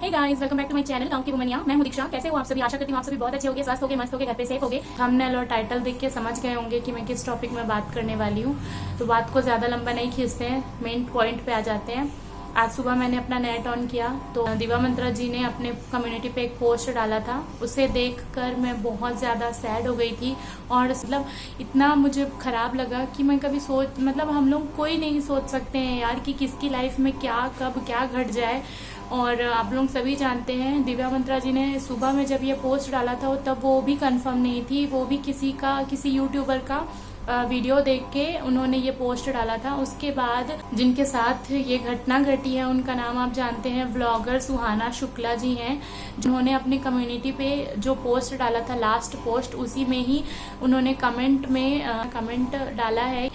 Hey guys, welcome back to my channel गाँव की वुमनिया। मैं हूं दीक्षा। कैसे हो आप सभी? आशा करती हूँ आप सभी बहुत अच्छे होंगे, स्वस्थ होंगे, मस्त होंगे, घर पे सेफ होंगे। थंबनेल और टाइटल देख के समझ गए होंगे कि मैं किस टॉपिक में बात करने वाली हूँ। तो बात को ज्यादा लंबा नहीं खींचते हैं, मेन पॉइंट पे आ जाते हैं। आज सुबह मैंने अपना नेट ऑन किया तो दिव्या मंत्रा जी ने अपने कम्युनिटी पे एक पोस्ट डाला था। उसे देखकर मैं बहुत ज्यादा सैड हो गई थी और मतलब इतना मुझे खराब लगा कि मैं कभी हम लोग कोई नहीं सोच सकते हैं यार कि किसकी लाइफ में क्या कब क्या घट जाए। और आप लोग सभी जानते हैं दिव्या मंत्रा जी ने सुबह में जब ये पोस्ट डाला था तब वो भी कंफर्म नहीं थी, वो भी किसी यूट्यूबर का वीडियो देख के उन्होंने ये पोस्ट डाला था। उसके बाद जिनके साथ ये घटना घटी है उनका नाम आप जानते हैं, ब्लॉगर सुहाना शुक्ला जी हैं, जिन्होंने अपनी कम्युनिटी पे जो पोस्ट डाला था लास्ट पोस्ट, उसी में ही उन्होंने कमेंट डाला है।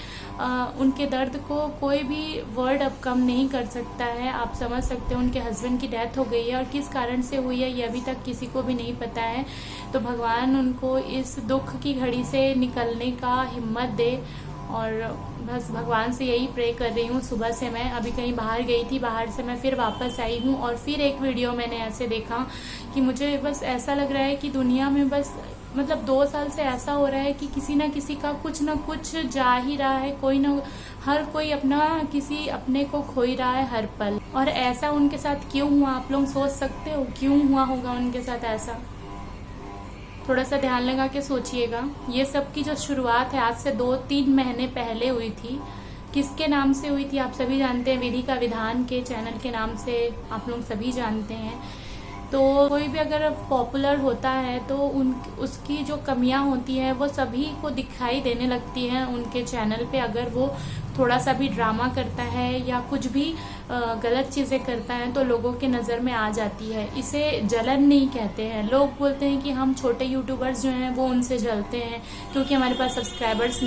उनके दर्द को कोई भी वर्ड अब कम नहीं कर सकता है। आप समझ सकते हो उनके हस्बैंड की डेथ हो गई है और किस कारण से हुई है ये अभी तक किसी को भी नहीं पता है। तो भगवान उनको इस दुख की घड़ी से निकलने का हिम्मत दे और बस भगवान से यही प्रे कर रही हूँ। सुबह से मैं अभी कहीं बाहर गई थी, बाहर से मैं फिर वापस आई हूँ और फिर एक वीडियो मैंने ऐसे देखा कि मुझे बस ऐसा लग रहा है कि दुनिया में बस 2 साल से ऐसा हो रहा है कि किसी ना किसी का कुछ ना कुछ जा ही रहा है। हर कोई किसी अपने को खो ही रहा है हर पल। और ऐसा उनके साथ क्यों हुआ आप लोग सोच सकते हो? क्यों हुआ होगा उनके साथ ऐसा? थोड़ा सा ध्यान लगा के सोचिएगा। ये सब की जो शुरुआत है आज से 2-3 महीने पहले हुई थी। किसके नाम से हुई थी आप सभी जानते हैं, विधि का विधान के चैनल के नाम से आप लोग सभी जानते हैं। तो कोई भी अगर पॉपुलर होता है तो उसकी जो कमियां होती है वो सभी को दिखाई देने लगती हैं उनके चैनल पे। अगर वो थोड़ा सा भी ड्रामा करता है या कुछ भी गलत चीजें करता है तो लोगों के नजर में आ जाती है। इसे जलन नहीं कहते हैं। लोग बोलते हैं कि हम छोटे यूट्यूबर्स जो हैं वो उनसे जलते हैं क्योंकि हमारे पास सब्सक्राइबर्स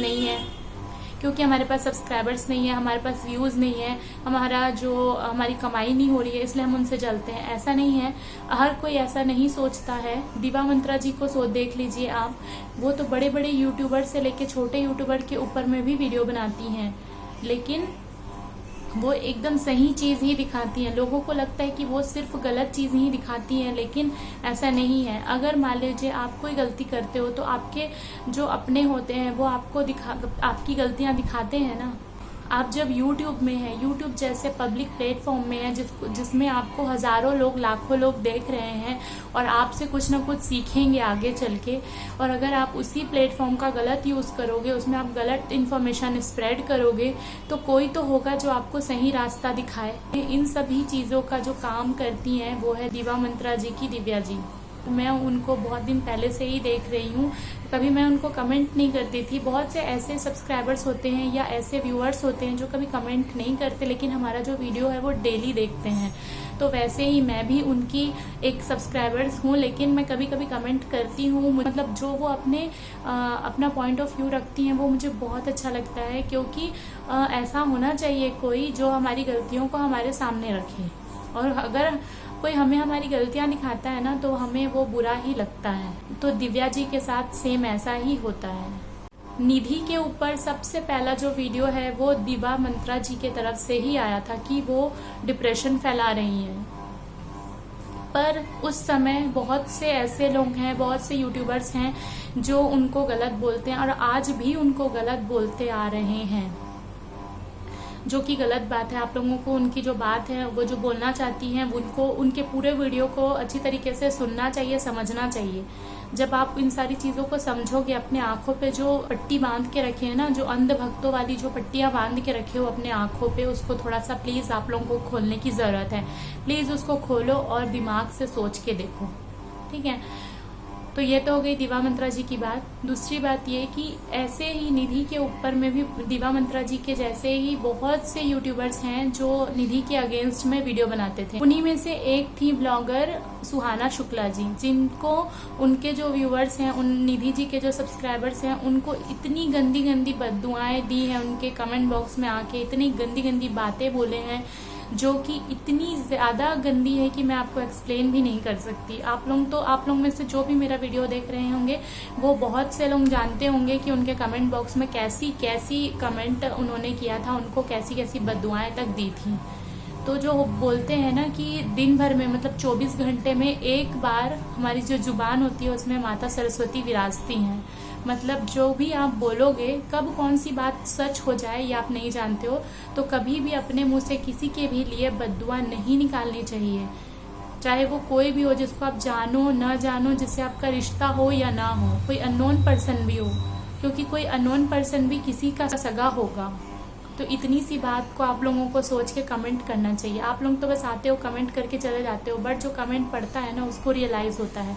नहीं है, हमारे पास व्यूज नहीं है, हमारी कमाई नहीं हो रही है इसलिए हम उनसे जलते हैं। ऐसा नहीं है, हर कोई ऐसा नहीं सोचता है। दिव्या मंत्रा जी को देख लीजिए आप, वो तो बड़े बड़े यूट्यूबर से लेके छोटे यूट्यूबर के ऊपर में भी वीडियो बनाती हैं, लेकिन वो एकदम सही चीज ही दिखाती हैं। लोगों को लगता है कि वो सिर्फ गलत चीज ही दिखाती हैं, लेकिन ऐसा नहीं है। अगर मान लीजिए आप कोई गलती करते हो तो आपके जो अपने होते हैं वो आपकी गलतियां दिखाते हैं ना। आप जब YouTube में हैं, YouTube जैसे पब्लिक प्लेटफॉर्म में है जिसमें आपको हजारों लोग लाखों लोग देख रहे हैं और आपसे कुछ ना कुछ सीखेंगे आगे चल के, और अगर आप उसी प्लेटफॉर्म का गलत यूज करोगे, उसमें आप गलत इन्फॉर्मेशन स्प्रेड करोगे तो कोई तो होगा जो आपको सही रास्ता दिखाए। इन सभी चीजों का जो काम करती हैं वो है दिव्या मंत्रा जी की दिव्या जी। मैं उनको बहुत दिन पहले से ही देख रही हूँ। कभी मैं उनको कमेंट नहीं करती थी। बहुत से ऐसे सब्सक्राइबर्स होते हैं या ऐसे व्यूअर्स होते हैं जो कभी कमेंट नहीं करते लेकिन हमारा जो वीडियो है वो डेली देखते हैं। तो वैसे ही मैं भी उनकी एक सब्सक्राइबर्स हूँ, लेकिन मैं कभी कभी कमेंट करती हूँ। जो वो अपना पॉइंट ऑफ व्यू रखती हैं वो मुझे बहुत अच्छा लगता है, क्योंकि ऐसा होना चाहिए कोई जो हमारी गलतियों को हमारे सामने रखे। और अगर कोई हमें हमारी गलतियां दिखाता है ना तो हमें वो बुरा ही लगता है। तो दिव्या जी के साथ सेम ऐसा ही होता है। निधि के ऊपर सबसे पहला जो वीडियो है वो दिव्या मंत्रा जी के तरफ से ही आया था कि वो डिप्रेशन फैला रही हैं। पर उस समय बहुत से ऐसे लोग हैं, बहुत से यूट्यूबर्स हैं जो उनको गलत बोलते हैं और आज भी उनको गलत बोलते आ रहे हैं, जो कि गलत बात है। आप लोगों को उनकी जो बात है वो जो बोलना चाहती हैं उनको उनके पूरे वीडियो को अच्छी तरीके से सुनना चाहिए, समझना चाहिए। जब आप इन सारी चीजों को समझोगे, अपने आंखों पे जो पट्टी बांध के रखे है ना, जो अंध भक्तों वाली जो पट्टियां बांध के रखे हो अपने आंखों पे, उसको थोड़ा सा प्लीज आप लोगों को खोलने की जरूरत है। प्लीज उसको खोलो और दिमाग से सोच के देखो, ठीक है? तो ये तो हो गई दिव्या मंत्रा जी की बात। दूसरी बात ये कि ऐसे ही निधि के ऊपर में भी दिव्या मंत्रा जी के जैसे ही बहुत से यूट्यूबर्स हैं जो निधि के अगेंस्ट में वीडियो बनाते थे। उन्हीं में से एक थी ब्लॉगर सुहाना शुक्ला जी, जिनको उनके जो व्यूअर्स हैं, उन निधि जी के जो सब्सक्राइबर्स हैं, उनको इतनी गंदी गंदी बददुआएं दी हैं। उनके कमेंट बॉक्स में आके इतनी गंदी गंदी बातें बोले हैं जो कि इतनी ज्यादा गंदी है कि मैं आपको एक्सप्लेन भी नहीं कर सकती। आप लोग में से जो भी मेरा वीडियो देख रहे होंगे वो बहुत से लोग जानते होंगे कि उनके कमेंट बॉक्स में कैसी कैसी कमेंट उन्होंने किया था, उनको कैसी कैसी बददुआएं तक दी थी। तो जो बोलते हैं ना कि दिन भर में मतलब 24 घंटे में एक बार हमारी जो जुबान होती है उसमें माता सरस्वती विराजती हैं। मतलब जो भी आप बोलोगे, कब कौन सी बात सच हो जाए ये आप नहीं जानते हो। तो कभी भी अपने मुंह से किसी के भी लिए बद्दुआ नहीं निकालनी चाहिए, चाहे वो कोई भी हो, जिसको आप जानो न जानो, जिससे आपका रिश्ता हो या ना हो, कोई अननोन पर्सन भी हो, क्योंकि कोई अननोन पर्सन भी किसी का सगा होगा। तो इतनी सी बात को आप लोगों को सोच के कमेंट करना चाहिए। आप लोग तो बस आते हो, कमेंट करके चले जाते हो, बट जो कमेंट पढ़ता है ना उसको रियलाइज होता है।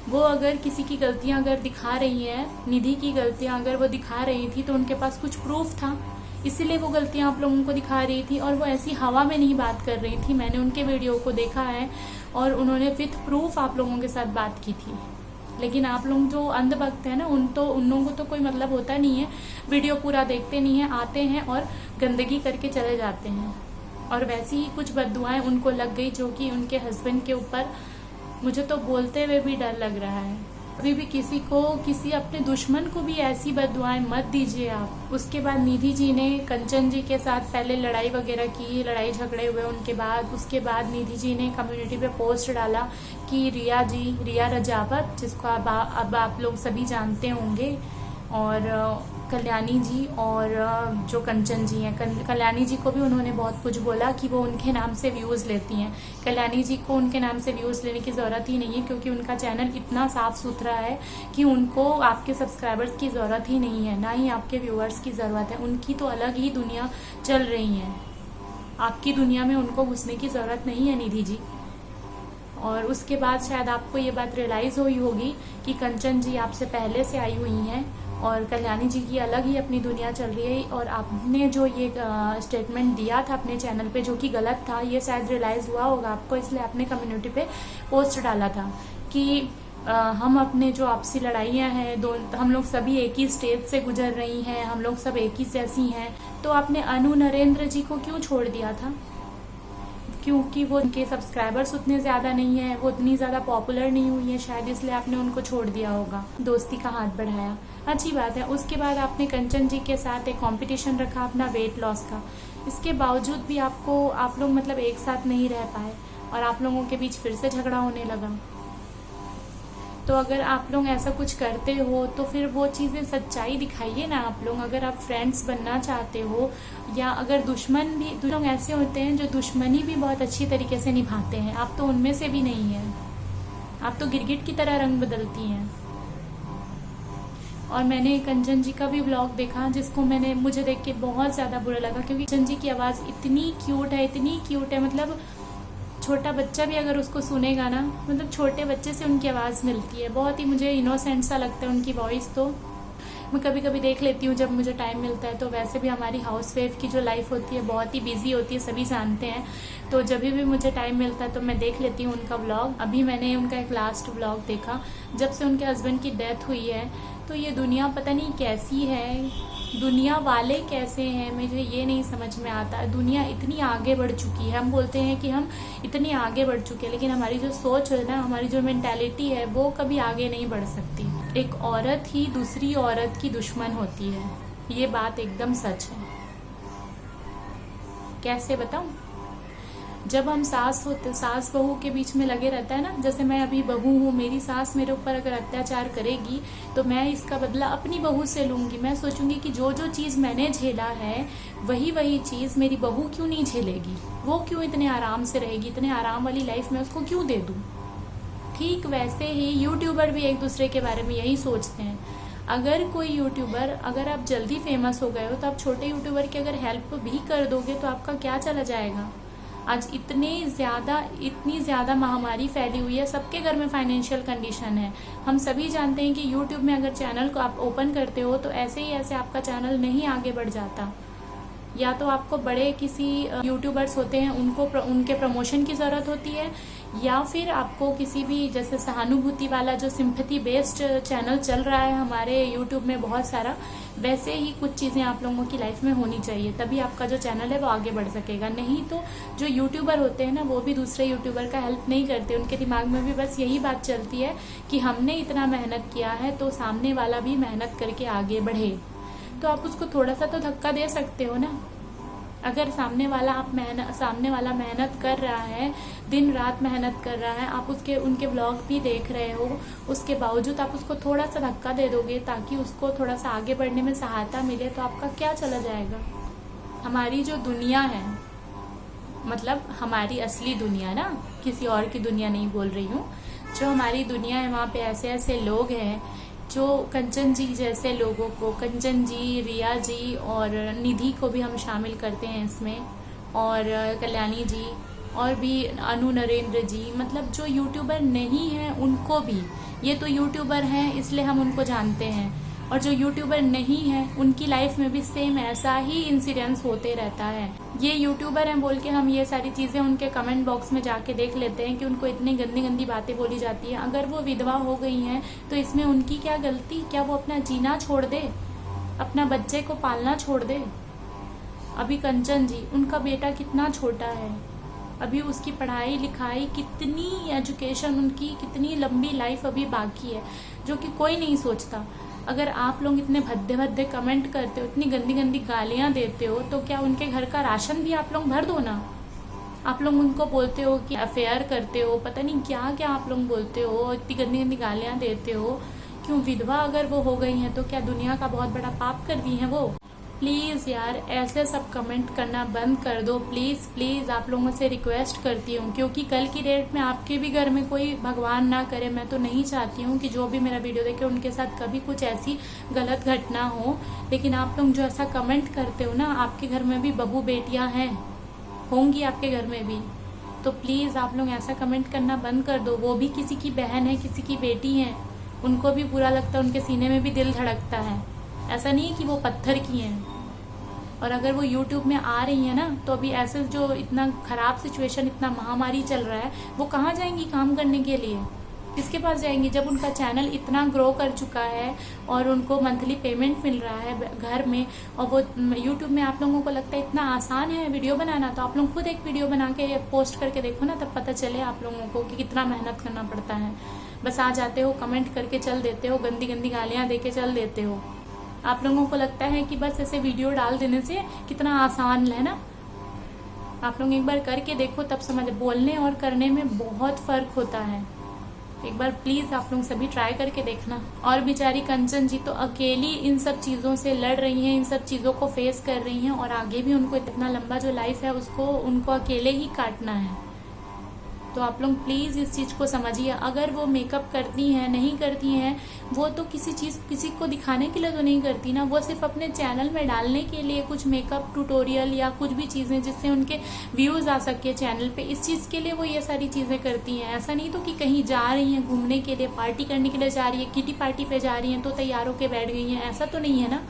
वो अगर किसी की गलतियां अगर दिखा रही हैं, निधि की गलतियां अगर वो दिखा रही थी तो उनके पास कुछ प्रूफ था, इसीलिए वो गलतियां आप लोगों को दिखा रही थी। और वो ऐसी हवा में नहीं बात कर रही थी, मैंने उनके वीडियो को देखा है और उन्होंने विथ प्रूफ आप लोगों के साथ बात की थी। लेकिन आप लोग जो अंधभक्त हैं ना, उन लोगों को तो कोई मतलब होता नहीं है, वीडियो पूरा देखते नहीं है, आते हैं और गंदगी करके चले जाते हैं। और वैसी ही कुछ बद्दुआएं उनको लग गई जो कि उनके हस्बैंड के ऊपर, मुझे तो बोलते हुए भी डर लग रहा है। कभी भी किसी को, किसी अपने दुश्मन को भी ऐसी बद्दुआएं मत दीजिए आप। उसके बाद निधि जी ने कंचन जी के साथ पहले लड़ाई वगैरह की, लड़ाई झगड़े हुए उनके बाद, उसके बाद निधि जी ने कम्युनिटी पे पोस्ट डाला कि रिया रजावत, जिसको अब आप लोग सभी जानते होंगे, और कल्याणी जी और जो कंचन जी हैं, कल्याणी जी को भी उन्होंने बहुत कुछ बोला कि वो उनके नाम से व्यूज़ लेती हैं। कल्याणी जी को उनके नाम से व्यूज़ लेने की ज़रूरत ही नहीं है, क्योंकि उनका चैनल इतना साफ सुथरा है कि उनको आपके सब्सक्राइबर्स की ज़रूरत ही नहीं है, ना ही आपके व्यूअर्स की ज़रूरत है। उनकी तो अलग ही दुनिया चल रही है, आपकी दुनिया में उनको घुसने की ज़रूरत नहीं है निधि जी। और उसके बाद शायद आपको ये बात रियलाइज़ हुई होगी कि कंचन जी आपसे पहले से आई हुई हैं और कल्याणी जी की अलग ही अपनी दुनिया चल रही है। और आपने जो ये स्टेटमेंट दिया था अपने चैनल पे जो कि गलत था, ये शायद रियलाइज़ हुआ होगा आपको, इसलिए आपने कम्युनिटी पे पोस्ट डाला था कि हम अपने जो आपसी लड़ाइयाँ हैं, हम लोग सभी एक ही स्टेज से गुजर रही हैं, हम लोग सब एक ही जैसी हैं। तो आपने अनु नरेंद्र जी को क्यों छोड़ दिया था? क्योंकि वो उनके सब्सक्राइबर्स उतने ज़्यादा नहीं है, वो उतनी ज़्यादा पॉपुलर नहीं हुई है शायद, इसलिए आपने उनको छोड़ दिया होगा, दोस्ती का हाथ बढ़ाया। अच्छी बात है। उसके बाद आपने कंचन जी के साथ एक कंपटीशन रखा अपना वेट लॉस का, इसके बावजूद भी आप लोग मतलब एक साथ नहीं रह पाए और आप लोगों के बीच फिर से झगड़ा होने लगा। तो अगर आप लोग ऐसा कुछ करते हो तो फिर वो चीज़ें सच्चाई दिखाइए ना आप लोग। अगर आप फ्रेंड्स बनना चाहते हो, या अगर दुश्मन भी, लोग ऐसे होते हैं जो दुश्मनी भी बहुत अच्छी तरीके से निभाते हैं, आप तो उनमें से भी नहीं है, आप तो गिरगिट की तरह रंग बदलती हैं। और मैंने कंचन जी का भी व्लॉग देखा जिसको मुझे देख के बहुत ज़्यादा बुरा लगा, क्योंकि कंचन जी की आवाज़ इतनी क्यूट है, मतलब छोटा बच्चा भी अगर उसको सुनेगा ना, मतलब छोटे बच्चे से उनकी आवाज़ मिलती है। बहुत ही मुझे इनोसेंट सा लगता है उनकी वॉइस। तो मैं कभी कभी देख लेती हूँ जब मुझे टाइम मिलता है। तो वैसे भी हमारी हाउस वाइफ की जो लाइफ होती है बहुत ही बिजी होती है, सभी जानते हैं। तो जब भी मुझे टाइम मिलता है तो मैं देख लेती हूँ उनका व्लॉग। अभी मैंने उनका एक लास्ट व्लॉग देखा, जब से उनके हस्बैंड की डेथ हुई है। तो ये दुनिया पता नहीं कैसी है, दुनिया वाले कैसे हैं, मुझे ये नहीं समझ में आता। दुनिया इतनी आगे बढ़ चुकी है, हम बोलते हैं कि हम इतनी आगे बढ़ चुके हैं, लेकिन हमारी जो सोच है ना, हमारी जो मेंटालिटी है, वो कभी आगे नहीं बढ़ सकती। एक औरत ही दूसरी औरत की दुश्मन होती है, ये बात एकदम सच है। कैसे बताऊं? जब हम सास बहू के बीच में लगे रहता है ना, जैसे मैं अभी बहू हूँ, मेरी सास मेरे ऊपर अगर अत्याचार करेगी तो मैं इसका बदला अपनी बहू से लूंगी। मैं सोचूंगी कि जो जो चीज़ मैंने झेला है वही चीज़ मेरी बहू क्यों नहीं झेलेगी, वो क्यों इतने आराम से रहेगी, इतने आराम वाली लाइफ में उसको क्यों दे दूँ। ठीक वैसे ही यूट्यूबर भी एक दूसरे के बारे में यही सोचते हैं। अगर कोई यूट्यूबर, अगर आप जल्दी फेमस हो गए हो तो आप छोटे यूट्यूबर की अगर हेल्प भी कर दोगे तो आपका क्या चला जाएगा। आज इतनी ज़्यादा महामारी फैली हुई है, सबके घर में फाइनेंशियल कंडीशन है। हम सभी जानते हैं कि यूट्यूब में अगर चैनल को आप ओपन करते हो तो ऐसे आपका चैनल नहीं आगे बढ़ जाता। या तो आपको बड़े किसी यूट्यूबर्स होते हैं उनके प्रमोशन की ज़रूरत होती है, या फिर आपको किसी भी जैसे सहानुभूति वाला जो सिंपैथी बेस्ड चैनल चल रहा है हमारे यूट्यूब में बहुत सारा, वैसे ही कुछ चीज़ें आप लोगों की लाइफ में होनी चाहिए, तभी आपका जो चैनल है वो आगे बढ़ सकेगा। नहीं तो जो यूट्यूबर होते हैं ना, वो भी दूसरे यूट्यूबर का हेल्प नहीं करते। उनके दिमाग में भी बस यही बात चलती है कि हमने इतना मेहनत किया है तो सामने वाला भी मेहनत करके आगे बढ़े। तो आप उसको थोड़ा सा तो धक्का दे सकते हो ना। अगर सामने वाला मेहनत कर रहा है, दिन रात मेहनत कर रहा है, आप उनके व्लॉग भी देख रहे हो, उसके बावजूद आप उसको थोड़ा सा धक्का दे दोगे ताकि उसको थोड़ा सा आगे बढ़ने में सहायता मिले, तो आपका क्या चला जाएगा। हमारी जो दुनिया है, मतलब हमारी असली दुनिया ना, किसी और की दुनिया नहीं बोल रही हूँ, जो हमारी दुनिया है वहाँ पे ऐसे ऐसे लोग हैं जो कंचन जी जैसे लोगों को, कंचन जी, रिया जी और निधि को भी हम शामिल करते हैं इसमें, और कल्याणी जी और भी अनु नरेंद्र जी, मतलब जो यूट्यूबर नहीं हैं उनको भी, ये तो यूट्यूबर हैं इसलिए हम उनको जानते हैं, और जो यूट्यूबर नहीं है उनकी लाइफ में भी सेम ऐसा ही इंसिडेंस होते रहता है। ये यूट्यूबर हैं बोल के हम ये सारी चीजें उनके कमेंट बॉक्स में जाके देख लेते हैं कि उनको इतनी गंदी गंदी बातें बोली जाती है। अगर वो विधवा हो गई हैं तो इसमें उनकी क्या गलती? क्या वो अपना जीना छोड़ दे, अपना बच्चे को पालना छोड़ दे? अभी कंचन जी, उनका बेटा कितना छोटा है, अभी उसकी पढ़ाई लिखाई, कितनी एजुकेशन उनकी, कितनी लंबी लाइफ अभी बाकी है, जो कि कोई नहीं सोचता। अगर आप लोग इतने भद्दे भद्दे कमेंट करते हो, इतनी गंदी गंदी गालियां देते हो, तो क्या उनके घर का राशन भी आप लोग भर दो ना। आप लोग उनको बोलते हो कि अफेयर करते हो, पता नहीं क्या क्या आप लोग बोलते हो, इतनी गंदी गंदी गालियां देते हो। क्यों? विधवा अगर वो हो गई हैं तो क्या दुनिया का बहुत बड़ा पाप कर दी है वो? प्लीज यार, ऐसे सब कमेंट करना बंद कर दो, प्लीज प्लीज, आप लोगों से रिक्वेस्ट करती हूँ, क्योंकि कल की डेट में आपके भी घर में कोई भगवान ना करे, मैं तो नहीं चाहती हूँ कि जो भी मेरा वीडियो देखे उनके साथ कभी कुछ ऐसी गलत घटना हो। लेकिन आप लोग जो ऐसा कमेंट करते हो ना, आपके घर में भी बहू बेटियां हैं, होंगी आपके घर में भी, तो प्लीज आप लोग ऐसा कमेंट करना बंद कर दो। वो भी किसी की बहन है, किसी की बेटी है, उनको भी बुरा लगता है, उनके सीने में भी दिल धड़कता है। ऐसा नहीं है कि वो पत्थर की हैं। और अगर वो YouTube में आ रही है ना, तो अभी ऐसे जो इतना खराब सिचुएशन, इतना महामारी चल रहा है, वो कहाँ जाएंगी काम करने के लिए? किसके पास जाएंगी? जब उनका चैनल इतना ग्रो कर चुका है और उनको मंथली पेमेंट मिल रहा है घर में, और वो YouTube में आप लोगों को लगता है इतना आसान है वीडियो बनाना, तो आप लोग खुद एक वीडियो बना के पोस्ट करके देखो ना, तब पता चले आप लोगों को कि कितना मेहनत करना पड़ता है। बस आ जाते हो, कमेंट करके चल देते हो, गंदी गंदी गालियां दे के चल देते हो। आप लोगों को लगता है कि बस ऐसे वीडियो डाल देने से कितना आसान है ना। आप लोग एक बार करके देखो, तब समझ, बोलने और करने में बहुत फर्क होता है। एक बार प्लीज आप लोग सभी ट्राई करके देखना। और बेचारी कंचन जी तो अकेली इन सब चीजों से लड़ रही हैं, इन सब चीजों को फेस कर रही हैं, और आगे भी उनको इतना लंबा जो लाइफ है उसको उनको अकेले ही काटना है। तो आप लोग प्लीज इस चीज को समझिए। अगर वो मेकअप करती हैं, नहीं करती हैं, वो तो किसी को दिखाने के लिए तो नहीं करती ना, वो सिर्फ अपने चैनल में डालने के लिए कुछ मेकअप ट्यूटोरियल या कुछ भी चीजें जिससे उनके व्यूज आ सके चैनल पे, इस चीज के लिए वो ये सारी चीजें करती हैं। ऐसा नहीं तो कि कहीं जा रही हैं घूमने के लिए, पार्टी करने के लिए जा रही है, किटी पार्टी पे जा रही हैं तो तैयार होके बैठ गई हैं, ऐसा तो नहीं है ना।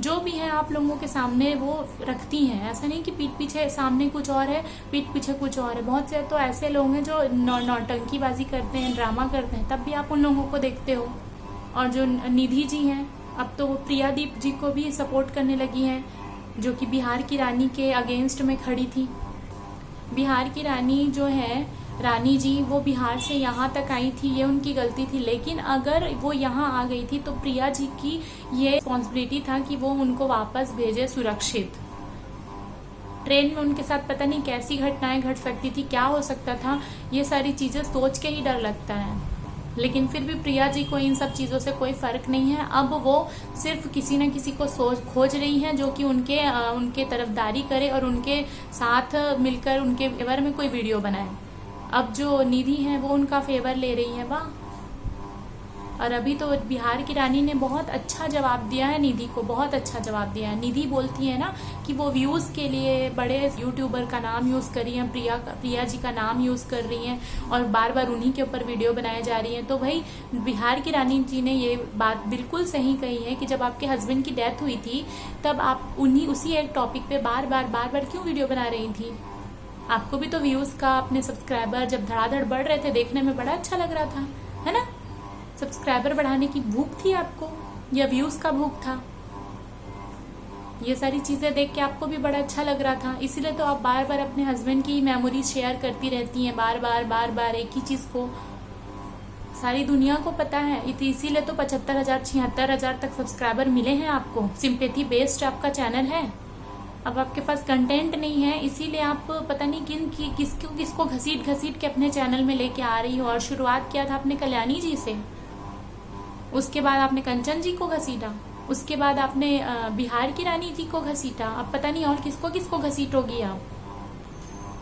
जो भी है आप लोगों के सामने वो रखती हैं। ऐसा नहीं कि पीठ पीछे सामने कुछ और है, पीठ पीछे कुछ और है। बहुत से तो ऐसे लोग हैं जो नौटंकीबाजी करते हैं, ड्रामा करते हैं, तब भी आप उन लोगों को देखते हो। और जो निधि जी हैं, अब तो वो प्रियादीप जी को भी सपोर्ट करने लगी हैं, जो कि बिहार की रानी के अगेंस्ट में खड़ी थी। बिहार की रानी जो है, रानी जी, वो बिहार से यहाँ तक आई थी, ये उनकी गलती थी। लेकिन अगर वो यहाँ आ गई थी तो प्रिया जी की ये रिस्पॉन्सिबिलिटी था कि वो उनको वापस भेजे सुरक्षित। ट्रेन में उनके साथ पता नहीं कैसी घटनाएं घट सकती थी, क्या हो सकता था, ये सारी चीजें सोच के ही डर लगता है। लेकिन फिर भी प्रिया जी को इन सब चीजों से कोई फर्क नहीं है। अब वो सिर्फ किसी न किसी को खोज रही है जो कि उनके तरफदारी करे और उनके साथ मिलकर उनके फेवर में कोई वीडियो बनाए। अब जो निधि है वो उनका फेवर ले रही है, वाह। और अभी तो बिहार की रानी ने बहुत अच्छा जवाब दिया है निधि को, बहुत अच्छा जवाब दिया है। निधि बोलती है ना कि वो व्यूज के लिए बड़े यूट्यूबर का नाम यूज कर रही हैं, प्रिया जी का नाम यूज कर रही हैं, और बार बार उन्हीं के ऊपर वीडियो बनाए जा रही हैं। तो भाई बिहार की रानी जी ने ये बात बिल्कुल सही कही है कि जब आपके हस्बैंड की डेथ हुई थी तब आप उसी एक टॉपिक पे बार बार क्यों वीडियो बना रही थी? आपको भी तो व्यूज का, अपने सब्सक्राइबर जब धड़ाधड़ बढ़ रहे थे, देखने में बड़ा अच्छा लग रहा था, है ना। सब्सक्राइबर बढ़ाने की भूख थी आपको, या व्यूज का भूख था? ये सारी चीजें देख के आपको भी बड़ा अच्छा लग रहा था, इसीलिए तो आप बार बार अपने हस्बैंड की मेमोरी शेयर करती रहती हैं, बार बार एक ही चीज को। सारी दुनिया को पता है, इसीलिए तो 75,000 76,000 तक सब्सक्राइबर मिले हैं आपको। सिंपैथी बेस्ड आपका चैनल है। अब आपके पास कंटेंट नहीं है, इसीलिए आप पता नहीं किसको घसीट घसीट के अपने चैनल में लेके आ रही हो। और शुरुआत किया था आपने कल्याणी जी से, उसके बाद आपने कंचन जी को घसीटा, उसके बाद आपने बिहार की रानी जी को घसीटा, अब पता नहीं और किसको किसको घसीटोगी आप।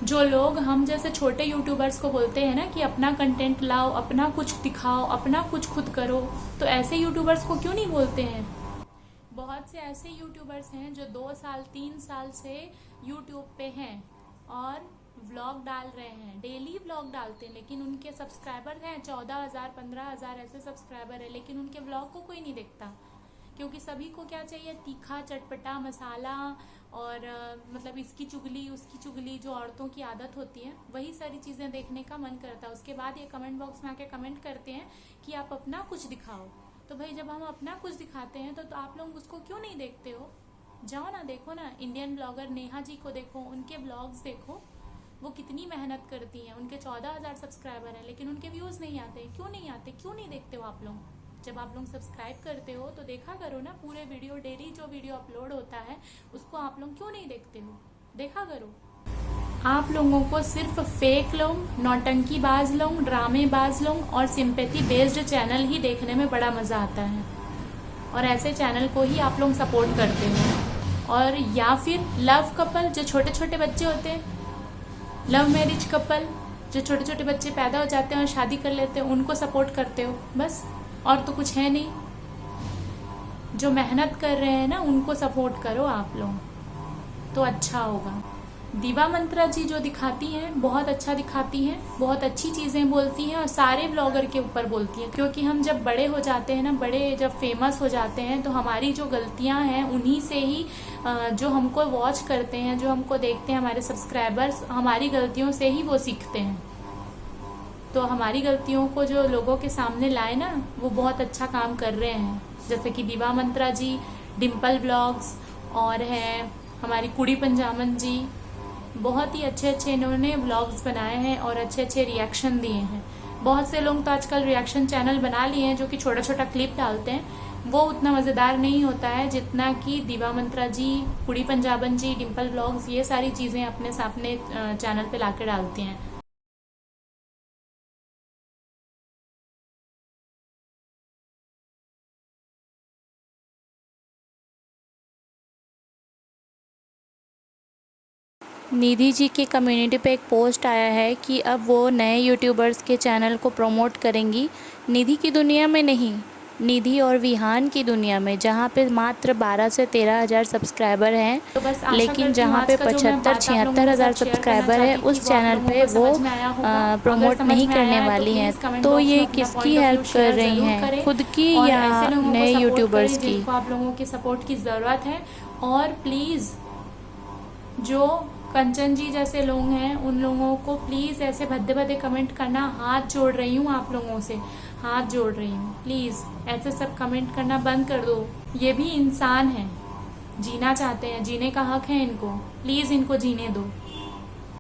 जो लोग हम जैसे छोटे यूट्यूबर्स को बोलते हैं ना कि अपना कंटेंट लाओ, अपना कुछ दिखाओ, अपना कुछ खुद करो, तो ऐसे यूट्यूबर्स को क्यों नहीं बोलते हैं। बहुत से ऐसे यूट्यूबर्स हैं जो 2 साल 3 साल से यूट्यूब पे हैं और व्लॉग डाल रहे हैं, डेली व्लॉग डालते हैं, लेकिन उनके सब्सक्राइबर हैं 14,000 15,000 ऐसे सब्सक्राइबर है, लेकिन उनके व्लॉग को कोई नहीं देखता। क्योंकि सभी को क्या चाहिए, तीखा चटपटा मसाला और मतलब इसकी चुगली उसकी चुगली, जो औरतों की आदत होती है, वही सारी चीज़ें देखने का मन करता है। उसके बाद ये कमेंट बॉक्स में आके कमेंट करते हैं कि आप अपना कुछ दिखाओ। तो भाई जब हम अपना कुछ दिखाते हैं तो आप लोग उसको क्यों नहीं देखते हो। जाओ ना, देखो ना, इंडियन ब्लॉगर नेहा जी को देखो, उनके ब्लॉग्स देखो, वो कितनी मेहनत करती हैं। उनके 14,000 सब्सक्राइबर हैं, लेकिन उनके व्यूज़ नहीं आते। क्यों नहीं आते, क्यों नहीं देखते हो आप लोग। जब आप लोग सब्सक्राइब करते हो तो देखा करो ना, पूरे वीडियो, डेली जो वीडियो अपलोड होता है उसको आप लोग क्यों नहीं देखते हो, देखा करो। आप लोगों को सिर्फ फेक लोग, नौटंकीबाज लोग, ड्रामेबाज लोग और सिंपैथी बेस्ड चैनल ही देखने में बड़ा मजा आता है, और ऐसे चैनल को ही आप लोग सपोर्ट करते हो। और या फिर लव कपल, जो छोटे छोटे बच्चे होते हैं, लव मैरिज कपल, जो छोटे छोटे बच्चे पैदा हो जाते हैं और शादी कर लेते हैं, उनको सपोर्ट करते हो बस, और तो कुछ है नहीं। जो मेहनत कर रहे हैं ना, उनको सपोर्ट करो आप लोग, तो अच्छा होगा। दिवा मंत्रा जी जो दिखाती हैं बहुत अच्छा दिखाती हैं, बहुत अच्छी चीज़ें बोलती हैं और सारे ब्लॉगर के ऊपर बोलती हैं। क्योंकि हम जब बड़े हो जाते हैं ना, जब फेमस हो जाते हैं, तो हमारी जो गलतियां हैं उन्हीं से ही, जो हमको वॉच करते हैं, जो हमको देखते हैं, हमारे सब्सक्राइबर्स, हमारी गलतियों से ही वो सीखते हैं। तो हमारी गलतियों को जो लोगों के सामने लाए ना, वो बहुत अच्छा काम कर रहे हैं। जैसे कि दिवा मंत्रा जी, डिम्पल ब्लॉग्स, और है हमारी कुड़ी पंजामन जी, बहुत ही अच्छे अच्छे इन्होंने व्लॉग्स बनाए हैं और अच्छे अच्छे रिएक्शन दिए हैं। बहुत से लोग तो आजकल रिएक्शन चैनल बना लिए हैं जो कि छोटा छोटा क्लिप डालते हैं, वो उतना मज़ेदार नहीं होता है जितना कि दिवा मंत्रा जी, कुड़ी पंजाबन जी, डिम्पल व्लॉग्स, ये सारी चीज़ें अपने सामने चैनल पे लाकर डालते हैं। निधि जी के कम्युनिटी पे एक पोस्ट आया है कि अब वो नए यूट्यूबर्स के चैनल को प्रमोट करेंगी, निधि की दुनिया में नहीं, निधि और विहान की दुनिया में, जहाँ पे मात्र 12 से 13 हज़ार सब्सक्राइबर हैं, तो बस लेकिन जहाँ पे 75-76 हज़ार सब्सक्राइबर है, उस चैनल पे वो प्रमोट नहीं करने वाली हैं। तो ये किसकी हेल्प कर रही हैं, खुद की या नए यूट्यूबर्स की। आप लोगों की सपोर्ट की ज़रूरत है। और प्लीज़ जो कंचन जी जैसे लोग हैं, उन लोगों को प्लीज़ ऐसे भद्दे भद्दे कमेंट करना, हाथ जोड़ रही हूँ आप लोगों से, हाथ जोड़ रही हूँ, प्लीज़ ऐसे सब कमेंट करना बंद कर दो। ये भी इंसान है, जीना चाहते हैं, जीने का हक है इनको, प्लीज़ इनको जीने दो।